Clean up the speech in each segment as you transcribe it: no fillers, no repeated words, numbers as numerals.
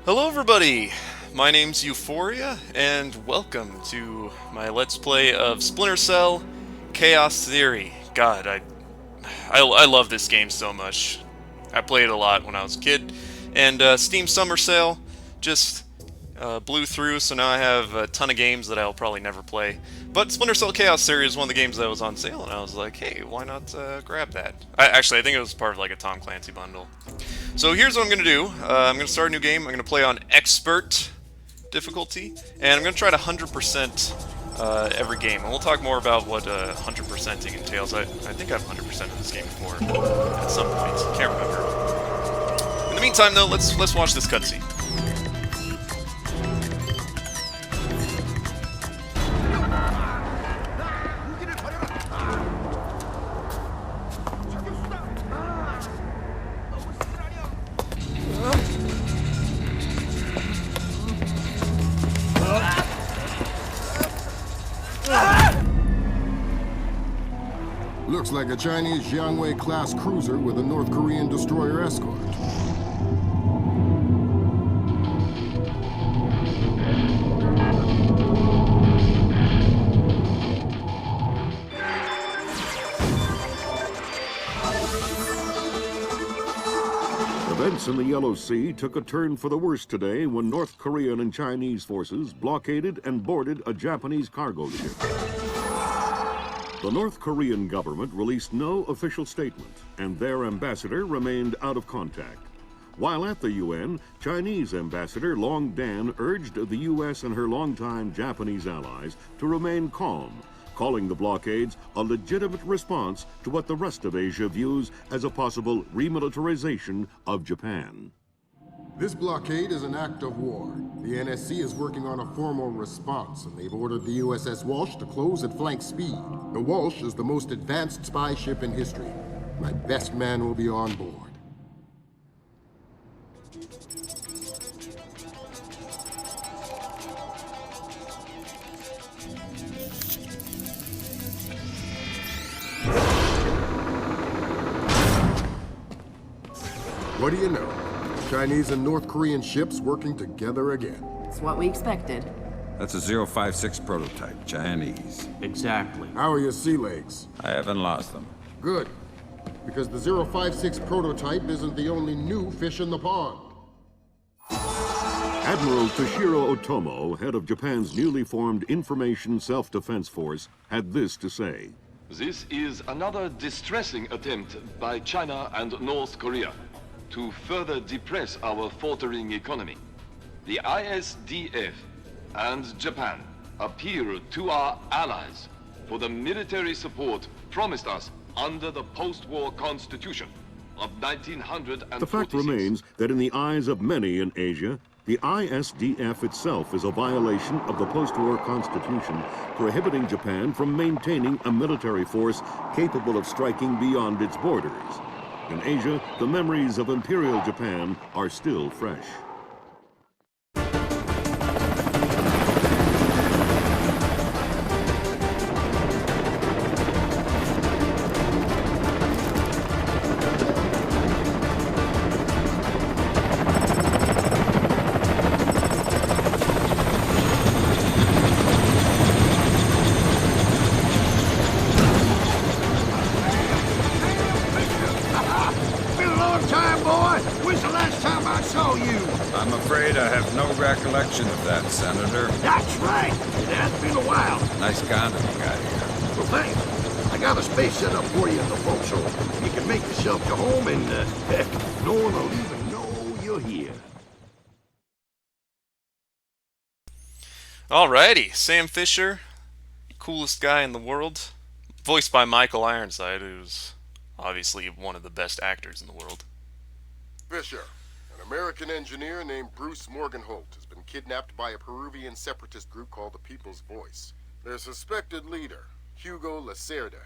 Hello, everybody! My name's Euphorya, and welcome to my Let's Play of Splinter Cell Chaos Theory. God, I love this game so much. I played it a lot when I was a kid, and Steam Summer Sale just blew through, so now I have a ton of games that I'll probably never play. But Splinter Cell Chaos Theory is one of the games that was on sale, and I was like, hey, why not grab that? Actually, I think it was part of like a Tom Clancy bundle. So here's what I'm going to do. I'm going to start a new game. I'm going to play on Expert difficulty, and I'm going to try to 100% every game. And we'll talk more about what 100%ing entails. I think I've 100% of this game before at some point. Can't remember. In the meantime, though, let's watch this cutscene. Looks like a Chinese Jiangwei-class cruiser with a North Korean destroyer escort. Events in the Yellow Sea took a turn for the worse today when North Korean and Chinese forces blockaded and boarded a Japanese cargo ship. The North Korean government released no official statement, and their ambassador remained out of contact. While at the UN, Chinese Ambassador Long Dan urged the U.S. and her longtime Japanese allies to remain calm, calling the blockades a legitimate response to what the rest of Asia views as a possible remilitarization of Japan. This blockade is an act of war. The NSC is working on a formal response, and they've ordered the USS Walsh to close at flank speed. The Walsh is the most advanced spy ship in history. My best man will be on board. What do you know? Chinese and North Korean ships working together again. It's what we expected. That's a 056 prototype, Chinese. Exactly. How are your sea legs? I haven't lost them. Good. Because the 056 prototype isn't the only new fish in the pond. Admiral Toshiro Otomo, head of Japan's newly formed Information Self-Defense Force, had this to say. This is another distressing attempt by China and North Korea to further depress our faltering economy. The ISDF and Japan appeal to our allies for the military support promised us under the post-war constitution of 1946. The fact remains that in the eyes of many in Asia, the ISDF itself is a violation of the post-war constitution, prohibiting Japan from maintaining a military force capable of striking beyond its borders. In Asia, the memories of Imperial Japan are still fresh. I'm afraid I have no recollection of that, Senator. That's right. It has been a while. Nice condom you got here. Well, thanks. I got a space set up for you in the forecastle. You can make yourself to home and, heck, no one will even know you're here. Alrighty, Sam Fisher, coolest guy in the world, voiced by Michael Ironside, who's obviously one of the best actors in the world. Fisher, an American engineer named Bruce Morgenholt, has been kidnapped by a Peruvian separatist group called the People's Voice. Their suspected leader, Hugo Lacerda,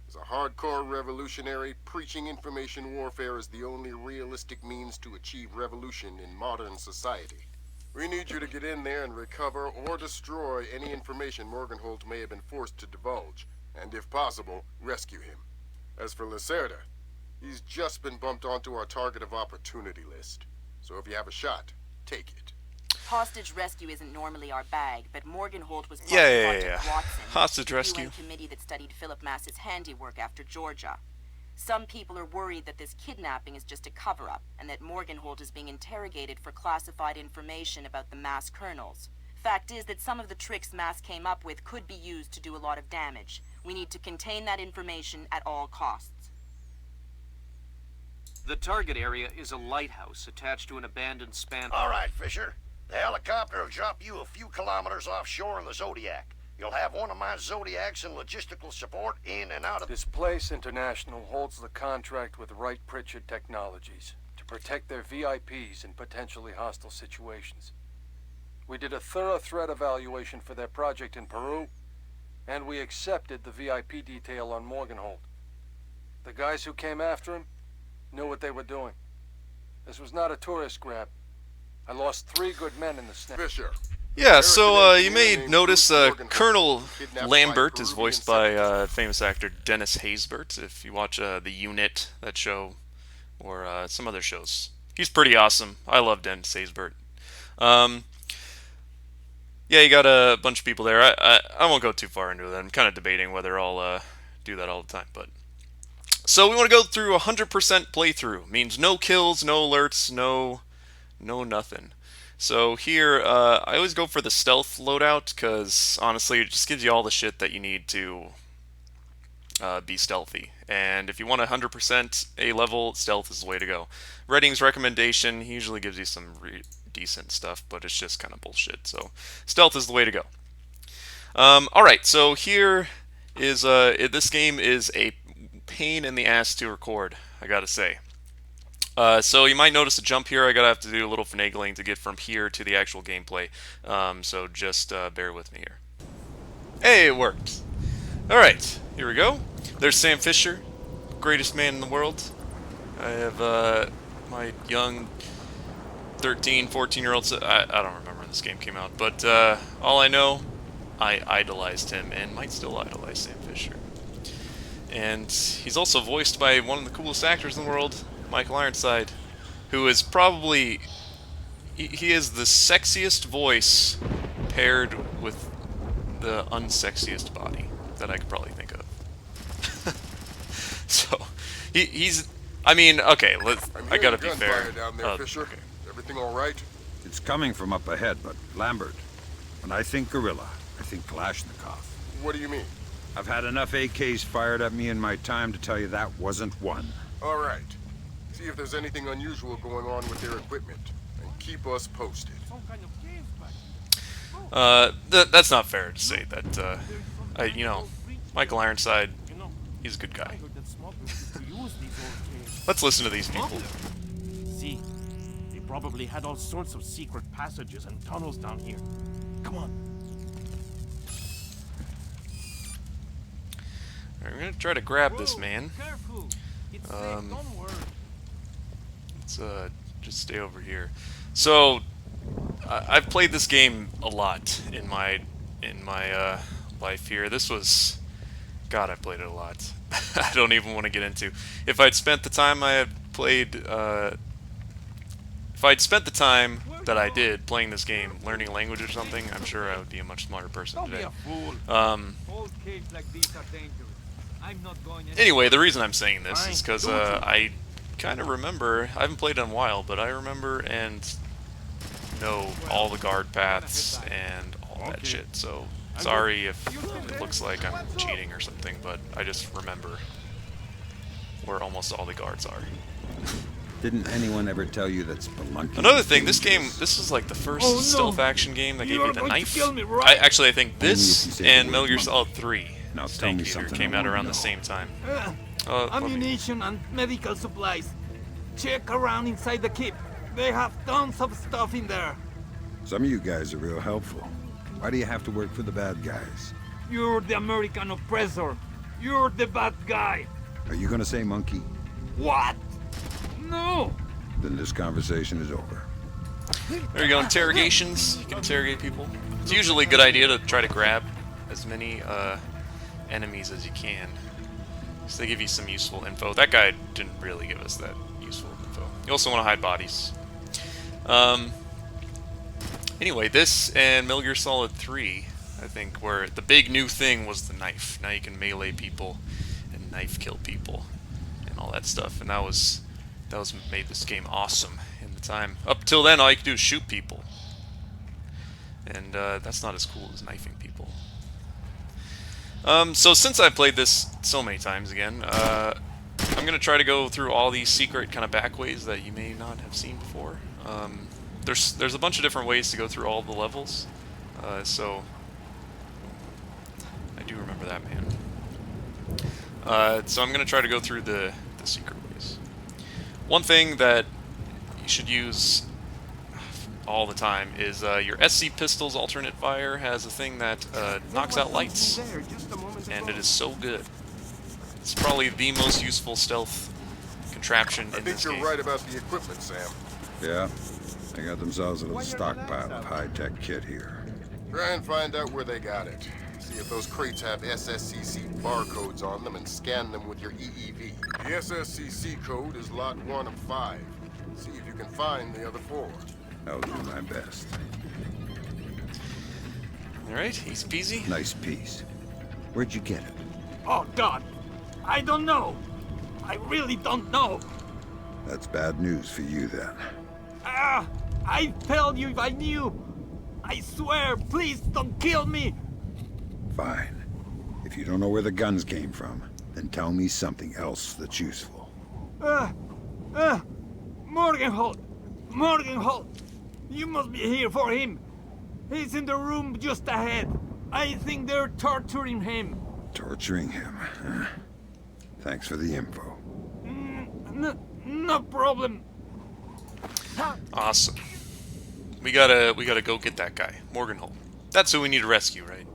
is a hardcore revolutionary preaching information warfare as the only realistic means to achieve revolution in modern society. We need you to get in there and recover or destroy any information Morgenholt may have been forced to divulge, and if possible, rescue him. As for Lacerda, he's just been bumped onto our target of opportunity list. So if you have a shot, take it. Hostage rescue isn't normally our bag, but Morgenhold was part Yeah, of yeah, Project yeah. Watson, Hostage the rescue. UN committee that studied Philip Mass's handiwork after Georgia. Some people are worried that this kidnapping is just a cover-up, and that Morgenhold is being interrogated for classified information about the Mass kernels. Fact is that some of the tricks Mass came up with could be used to do a lot of damage. We need to contain that information at all costs. The target area is a lighthouse attached to an abandoned span. All right, Fisher. The helicopter will drop you a few kilometers offshore in the Zodiac. You'll have one of my Zodiacs and logistical support in and out of... This place, International, holds the contract with Wright Pritchard Technologies to protect their VIPs in potentially hostile situations. We did a thorough threat evaluation for their project in Peru, and we accepted the VIP detail on Morgenhold. The guys who came after him knew what they were doing. This was not a tourist grab. I lost 3 good men in the snap. Fisher. Yeah, so you may notice Colonel Lambert is voiced by famous actor Dennis Haysbert. If you watch The Unit, that show, or some other shows, he's pretty awesome. I love Dennis Haysbert. Yeah, you got a bunch of people there. I won't go too far into it. I'm kind of debating whether I'll do that all the time, but so we want to go through 100% playthrough. Means no kills, no alerts, no nothing. So here, I always go for the stealth loadout, because honestly, it just gives you all the shit that you need to be stealthy. And if you want 100% A level, stealth is the way to go. Redding's recommendation, he usually gives you some decent stuff, but it's just kind of bullshit. So stealth is the way to go. Alright, so here is, this game is a pain in the ass to record, I gotta say. So you might notice a jump here. I gotta have to do a little finagling to get from here to the actual gameplay. So just bear with me here. Hey, it worked. Alright, here we go. There's Sam Fisher, greatest man in the world. I have my young 13, 14-year-old... I don't remember when this game came out, but all I know, I idolized him and might still idolize Sam Fisher. And he's also voiced by one of the coolest actors in the world, Michael Ironside, who is probably... He is the sexiest voice paired with the unsexiest body that I could probably think of. So, he's... I mean, okay, I gotta be fair. Down there, Fisher. Okay. Everything all right? It's coming from up ahead, but Lambert, when I think gorilla, I think Kalashnikov. What do you mean? I've had enough AKs fired at me in my time to tell you that wasn't one. All right. See if there's anything unusual going on with their equipment, and keep us posted. That's not fair to say that, you know, Michael Ironside, he's a good guy. Let's listen to these people. See, they probably had all sorts of secret passages and tunnels down here. Come on. Alright, we're gonna try to grab this man. Careful. It's safe, don't worry. Let's just stay over here. So, I've played this game a lot in my life here. This was... God, I played it a lot. I don't even want to get into. If I'd spent the time I had played... if I'd spent the time that I did playing this game, learning a language or something, I'm sure I would be a much smarter person today. Anyway, the reason I'm saying this is because I kind of remember... I haven't played it in a while, but I remember and know all the guard paths and all that shit, so... Sorry if it looks like I'm cheating or something, but I just remember where almost all the guards are. Didn't anyone ever tell you that Spelunking... Another thing, this is like the first stealth action game that gave me the knife. I think this and Metal Gear Solid 3 Snake Eater came out around the same time. Ammunition and medical supplies. Check around inside the keep. They have tons of stuff in there. Some of you guys are real helpful. Why do you have to work for the bad guys? You're the American oppressor. You're the bad guy. Are you gonna say monkey? What? No. Then this conversation is over. There you go, interrogations. You can interrogate people. It's usually a good idea to try to grab as many enemies as you can, because they give you some useful info. That guy didn't really give us that useful info. You also want to hide bodies. Anyway, this and Metal Gear Solid 3, I think, where the big new thing was the knife. Now you can melee people and knife kill people and all that stuff, and that was made this game awesome in the time. Up till then, all you could do is shoot people, and that's not as cool as knifing people. So since I've played this so many times again, I'm gonna try to go through all these secret kind of back ways that you may not have seen before. There's a bunch of different ways to go through all the levels, so I do remember that, man. So I'm gonna try to go through the secret ways. One thing that you should use all the time is your SC pistol's alternate fire has a thing that knocks out lights, and it is so good. It's probably the most useful stealth contraption in this game. I think you're right about the equipment, Sam. Yeah, they got themselves a little stockpile of high-tech kit here. Try and find out where they got it. See if those crates have SSCC barcodes on them and scan them with your EEV. The SSCC code is lot 1 of 5. See if you can find the other 4. I'll do my best. Alright, easy peasy. Nice piece. Where'd you get it? Oh, God. I don't know. I really don't know. That's bad news for you, then. I'd tell you if I knew. I swear, please don't kill me. Fine. If you don't know where the guns came from, then tell me something else that's useful. Morgenholt. Morgenholt. You must be here for him. He's in the room just ahead. I think they're torturing him. Torturing him, huh? Thanks for the info. No problem. Awesome. We gotta go get that guy, Morgenholt. That's who we need to rescue, right?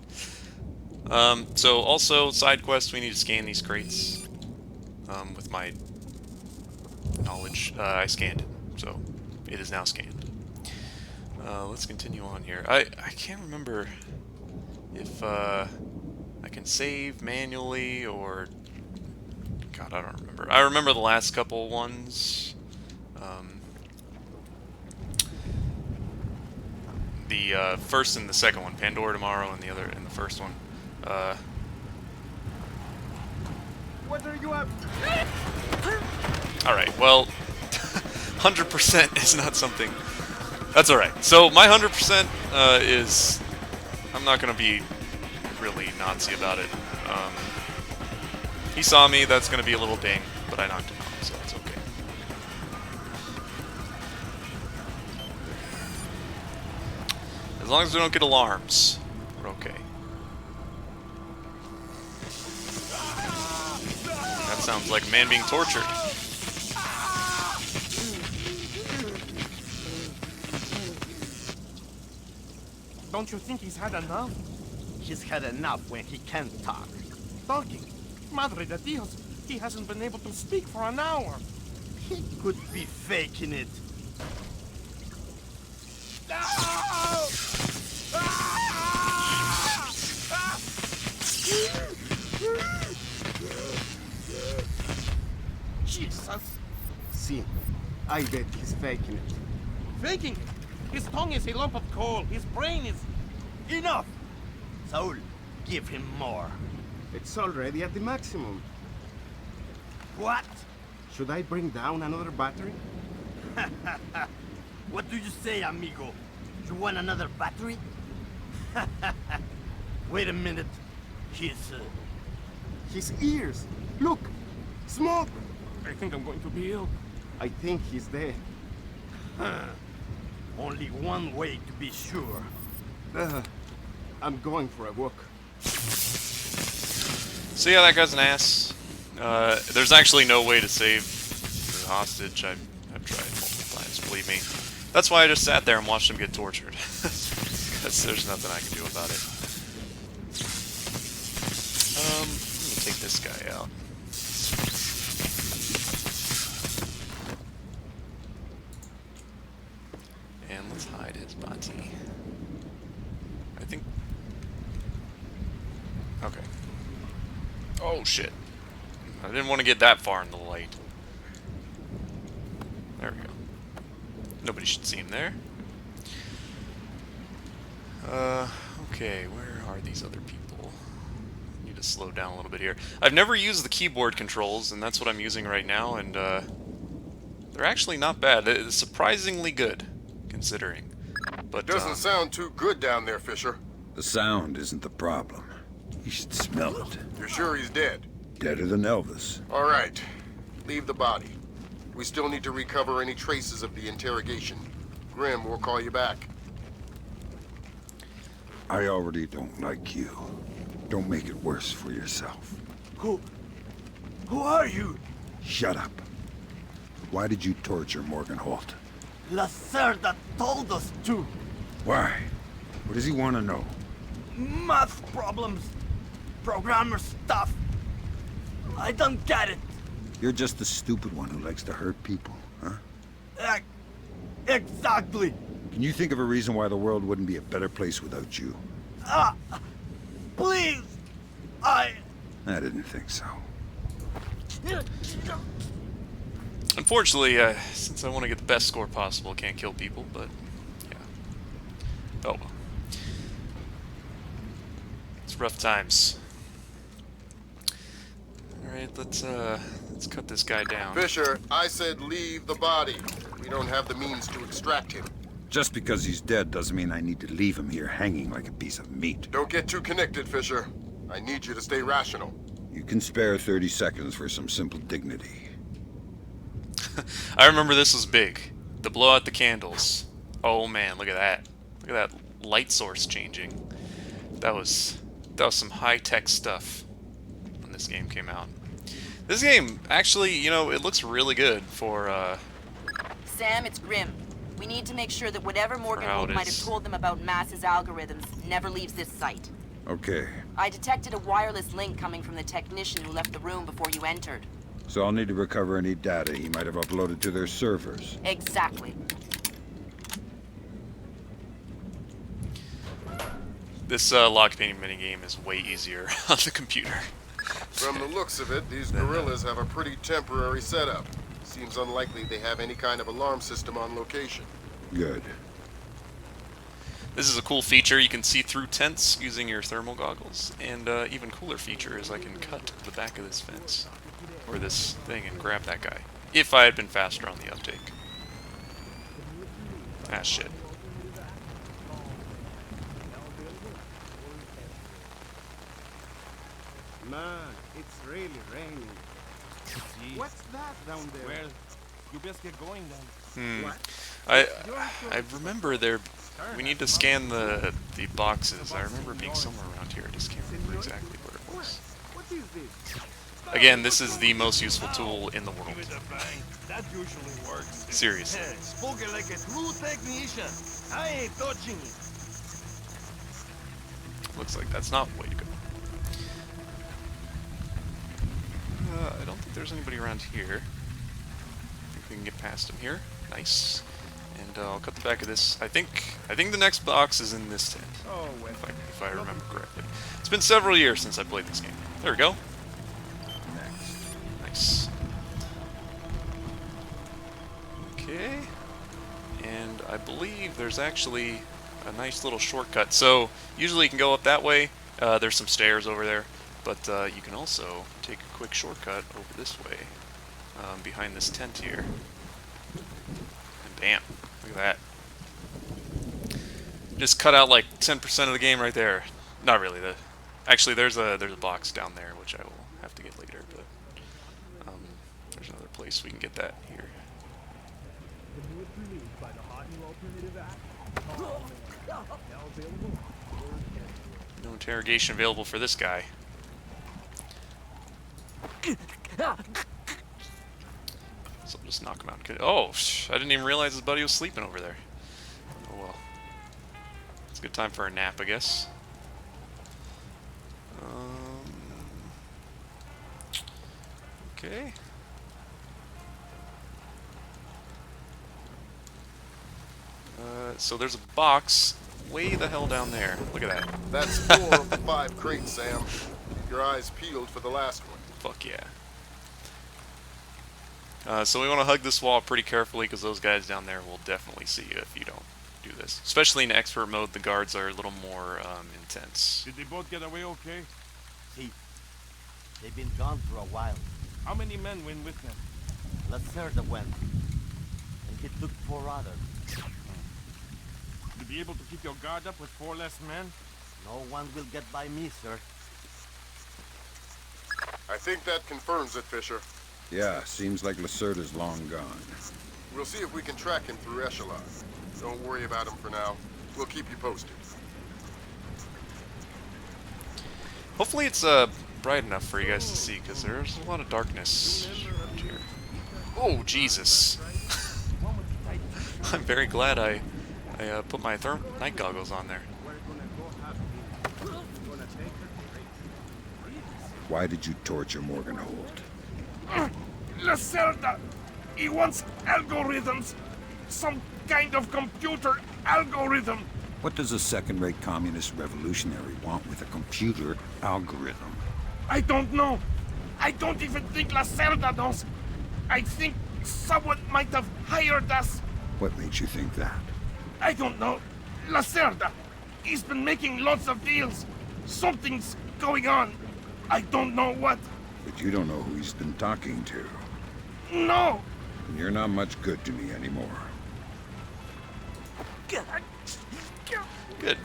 So also side quest, we need to scan these crates. With my knowledge, I scanned it, so it is now scanned. Let's continue on here. I can't remember if I can save manually or... God, I don't remember. I remember the last couple ones. The first and the second one, Pandora Tomorrow, and the first one. What are you up? Alright, well, 100% is not something... That's alright. So, my 100% is... I'm not going to be really Nazi about it. He saw me, that's going to be a little ding, but I knocked him out, so it's okay. As long as we don't get alarms, we're okay. That sounds like a man being tortured. Don't you think he's had enough? He's had enough when he can't talk. Talking? Madre de Dios, he hasn't been able to speak for an hour. He could be faking it. Jesus! See, I bet he's faking it. Faking it? His tongue is a lump of coal. His brain is... Enough! Saul, give him more. It's already at the maximum. What? Should I bring down another battery? What do you say, amigo? You want another battery? Wait a minute. His ears! Look! Smoke! I think I'm going to be ill. I think he's dead. Only one way to be sure. I'm going for a walk. So yeah, that guy's an ass. There's actually no way to save the hostage. I've tried multiple times, believe me. That's why I just sat there and watched him get tortured. Because there's nothing I can do about it. Let me take this guy out. And let's hide his body. I think... Okay. Oh shit. I didn't want to get that far in the light. There we go. Nobody should see him there. Okay, where are these other people? I need to slow down a little bit here. I've never used the keyboard controls, and that's what I'm using right now, and, they're actually not bad. It's surprisingly good, considering. But, Doesn't sound too good down there, Fisher. The sound isn't the problem. You should smell it. You're sure he's dead? Deader than Elvis. All right. Leave the body. We still need to recover any traces of the interrogation. Grim, we'll call you back. I already don't like you. Don't make it worse for yourself. Who are you? Shut up. Why did you torture Morgan Holt? Lacerda told us to. Why? What does he want to know? Math problems. Programmer stuff. I don't get it. You're just the stupid one who likes to hurt people, huh? Exactly. Can you think of a reason why the world wouldn't be a better place without you? Please. I didn't think so. unfortunately, since I want to get the best score possible, can't kill people, but, yeah. Oh well. It's rough times. Alright, let's cut this guy down. Fisher, I said leave the body. We don't have the means to extract him. Just because he's dead doesn't mean I need to leave him here hanging like a piece of meat. Don't get too connected, Fisher. I need you to stay rational. You can spare 30 seconds for some simple dignity. I remember this was big. To blow out the candles. Oh man, look at that. Look at that light source changing. That was some high-tech stuff when this game came out. This game, actually, you know, it looks really good for, Sam, it's Grim. We need to make sure that whatever Morgan Holt might have told them about Mass's algorithms never leaves this site. Okay. I detected a wireless link coming from the technician who left the room before you entered. So I'll need to recover any data he might have uploaded to their servers. Exactly. This lock painting minigame is way easier on the computer. From the looks of it, these gorillas have a pretty temporary setup. Seems unlikely they have any kind of alarm system on location. Good. This is a cool feature. You can see through tents using your thermal goggles. And even cooler feature is I can cut the back of this fence. Or this thing and grab that guy. If I had been faster on the uptake. Ah, shit. Man, it's really raining. Jeez. What's that down there? Well, you best get going then. What? I remember there. We need to scan the boxes. I remember being somewhere around here. I just can't remember exactly where it was. What is this? Again, this is the most useful tool in the world. That usually works. Seriously. Spoken like a true technician. I ain't touching it. Looks like that's not the way to go. I don't think there's anybody around here. I think we can get past him here. Nice. And I'll cut the back of this. I think the next box is in this tent. Oh, well. If I remember correctly. It's been several years since I played this game. There we go. Nice. Okay. And I believe there's actually a nice little shortcut. So usually you can go up that way. There's some stairs over there. But you can also take a quick shortcut over this way, behind this tent here. And bam, look at that. Just cut out like 10% of the game right there. Not really. Actually, there's a box down there which I will have to get later. But there's another place we can get that here. No interrogation available for this guy. So I'll just knock him out. Oh, I didn't even realize his buddy was sleeping over there. Oh well. It's a good time for a nap, I guess. Okay. So there's a box way the hell down there. Look at that. That's 4 of the 5 crates, Sam. Keep your eyes peeled for the last one. Fuck yeah. So we want to hug this wall pretty carefully because those guys down there will definitely see you if you don't do this. Especially in expert mode, the guards are a little more intense. Did they both get away okay? See, they've been gone for a while. How many men went with them? Lacerda went, and he took 4 others. You'll be able to keep your guard up with 4 less men? No one will get by me, sir. I think that confirms it, Fisher. Yeah, seems like Lacerda's long gone. We'll see if we can track him through Echelon. Don't worry about him for now. We'll keep you posted. Hopefully it's bright enough for you guys to see, because there's a lot of darkness around here. Oh, Jesus. I'm very glad I put my night goggles on there. Why did you torture Morgan Holt? Lacerda! He wants algorithms! Some kind of computer algorithm! What does a second-rate communist revolutionary want with a computer algorithm? I don't know! I don't even think Lacerda knows! I think someone might have hired us! What makes you think that? I don't know. Lacerda! He's been making lots of deals! Something's going on! I don't know what! But you don't know who he's been talking to. No! And you're not much good to me anymore. Good.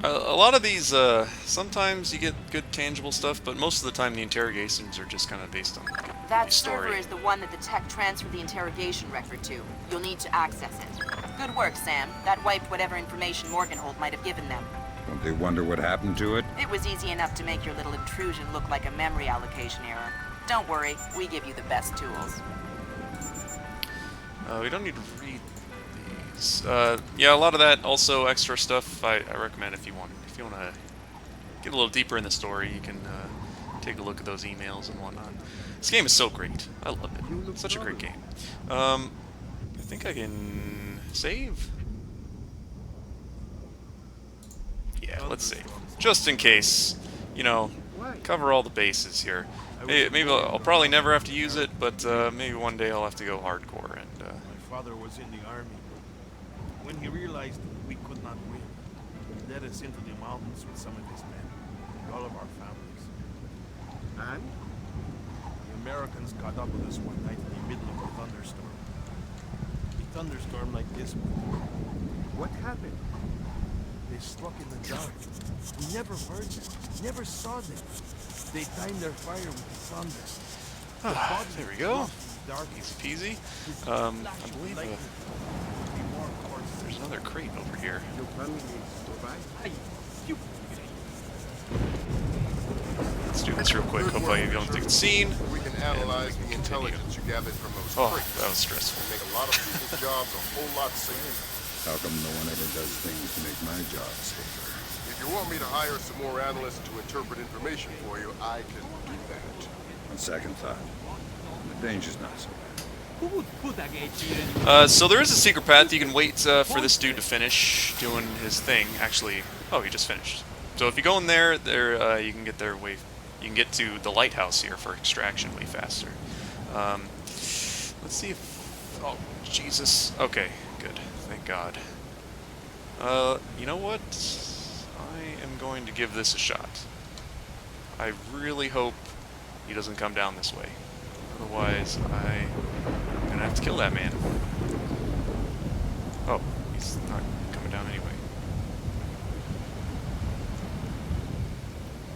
A lot of these, sometimes you get good tangible stuff, but most of the time the interrogations are just kind of based on That story. server is the one that the tech transferred the interrogation record to. You'll need to access it. Good work, Sam. That wiped whatever information Morgenhold might have given them. Don't they wonder what happened to it? It was easy enough to make your little intrusion look like a memory allocation error. Don't worry, we give you the best tools. We don't need to read these. Yeah, a lot of that also extra stuff. I recommend if you want to get a little deeper in the story, you can take a look at those emails and whatnot. This game is so great. I love it. It's such a great game. I think I can save. Yeah, let's save. Just in case, you know, cover all the bases here. Maybe I'll probably never have to use it, but maybe one day I'll have to go hardcore. And My father was in the army. When he realized we could not win, he led us into the mountains with some of his men, and all of our families. And? The Americans caught up with us one night in the middle of a thunderstorm. A thunderstorm like this before. What happened? They struck in the dark. We never heard them, never saw them. They timed their fire with the thunder. there we go. Easy peasy. I believe there's another crate over here. Your family survived? Let's do this real quick. Hope I don't think it's seen. We can analyze the intelligence you gathered from those crates. That was stressful. Make a lot of people's jobs a whole lot safer. How come no one ever does things to make my job safer? If you want me to hire some more analysts to interpret information for you, I can do that. On second thought, the danger's not so bad. So there is a secret path. You can wait for this dude to finish doing his thing. Actually, oh, he just finished. So if you go in there, you can get there way. You can get to the Lighthouse here for extraction way faster. Let's see if. Oh, Jesus. Okay, good. Thank God. You know what? I am going to give this a shot. I really hope he doesn't come down this way. Otherwise, I'm gonna have to kill that man. Oh, he's not coming down anyway.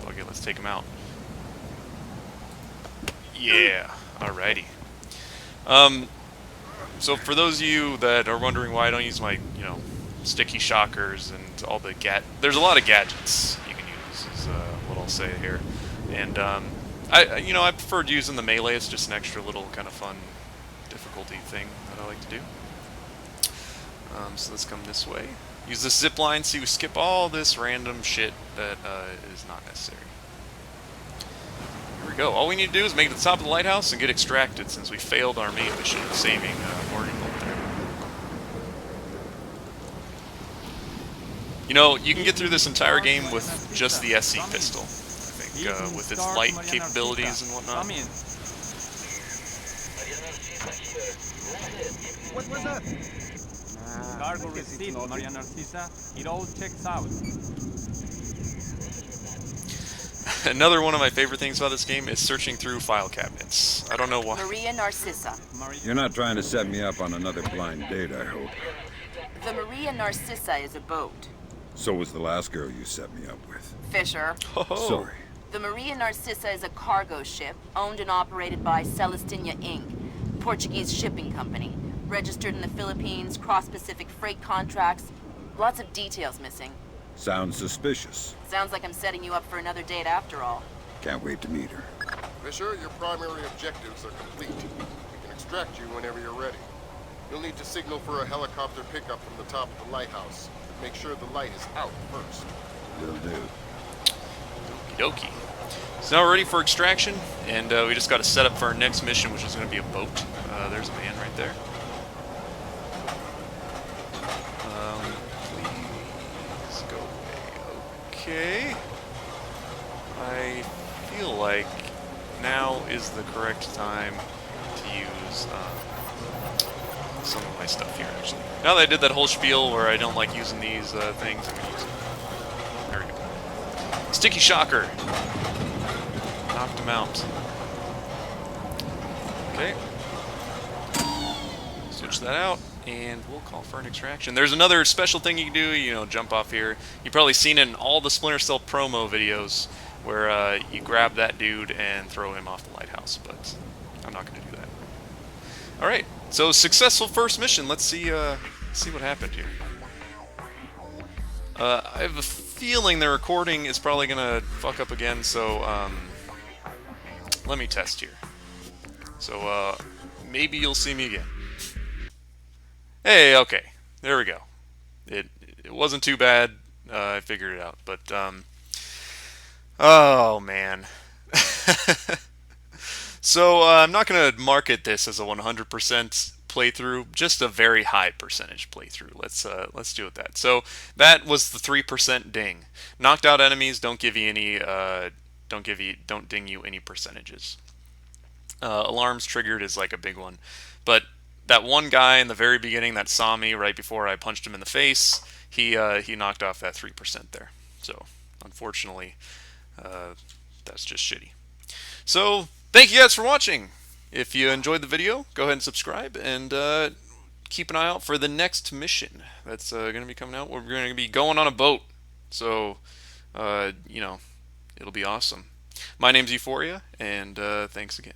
Okay, let's take him out. Yeah, alrighty. So for those of you that are wondering why I don't use my, sticky shockers and all the there's a lot of gadgets you can use, is what I'll say here. And I preferred using the melee. It's just an extra little kind of fun difficulty thing that I like to do. So let's come this way. Use this zip line so you skip all this random shit that is not necessary. Here we go. All we need to do is make it to the top of the lighthouse and get extracted, since we failed our main mission of saving Morgan Holt there. You can get through this entire game with just the SC pistol, I think, with its light capabilities and whatnot. What was that? Cargo receipt, Maria Narcisa. It all checks out. Another one of my favorite things about this game is searching through file cabinets. I don't know why. Maria Narcissa. You're not trying to set me up on another blind date, I hope. The Maria Narcissa is a boat. So was the last girl you set me up with. Fisher. Oh. Sorry. The Maria Narcissa is a cargo ship owned and operated by Celestina Inc., Portuguese shipping company. Registered in the Philippines, cross-Pacific freight contracts. Lots of details missing. Sounds suspicious. Sounds like I'm setting you up for another date after all. Can't wait to meet her. Fisher, your primary objectives are complete. We can extract you whenever you're ready. You'll need to signal for a helicopter pickup from the top of the lighthouse. Make sure the light is out first. Will do. Okie dokie. So now we're ready for extraction, and we just got to set up for our next mission, which is going to be a boat. There's a man right there. Please go away. Okay. I feel like now is the correct time to use some of my stuff here, actually. Now that I did that whole spiel where I don't like using these things, I'm going to use them. There we go. Sticky Shocker. Knocked him out. Okay. Switch that out, and we'll call for an extraction. There's another special thing you can do, you know, jump off here. You've probably seen it in all the Splinter Cell promo videos, where you grab that dude and throw him off the lighthouse, but I'm not going to do that. Alright, so successful first mission. Let's see what happened here. I have a feeling the recording is probably going to fuck up again, so let me test here. So maybe you'll see me again. Hey, okay, there we go. It wasn't too bad. I figured it out, but oh man. So I'm not going to market this as a 100% playthrough, just a very high percentage playthrough. Let's do it that. So that was the 3% ding. Knocked out enemies don't give you any don't ding you any percentages. Alarms triggered is like a big one, but that one guy in the very beginning that saw me right before I punched him in the face, he knocked off that 3% there. So unfortunately, that's just shitty. So thank you guys for watching. If you enjoyed the video, go ahead and subscribe, and keep an eye out for the next mission that's going to be coming out. We're going to be going on a boat, so you know, it'll be awesome. My name's Euphorya, and thanks again.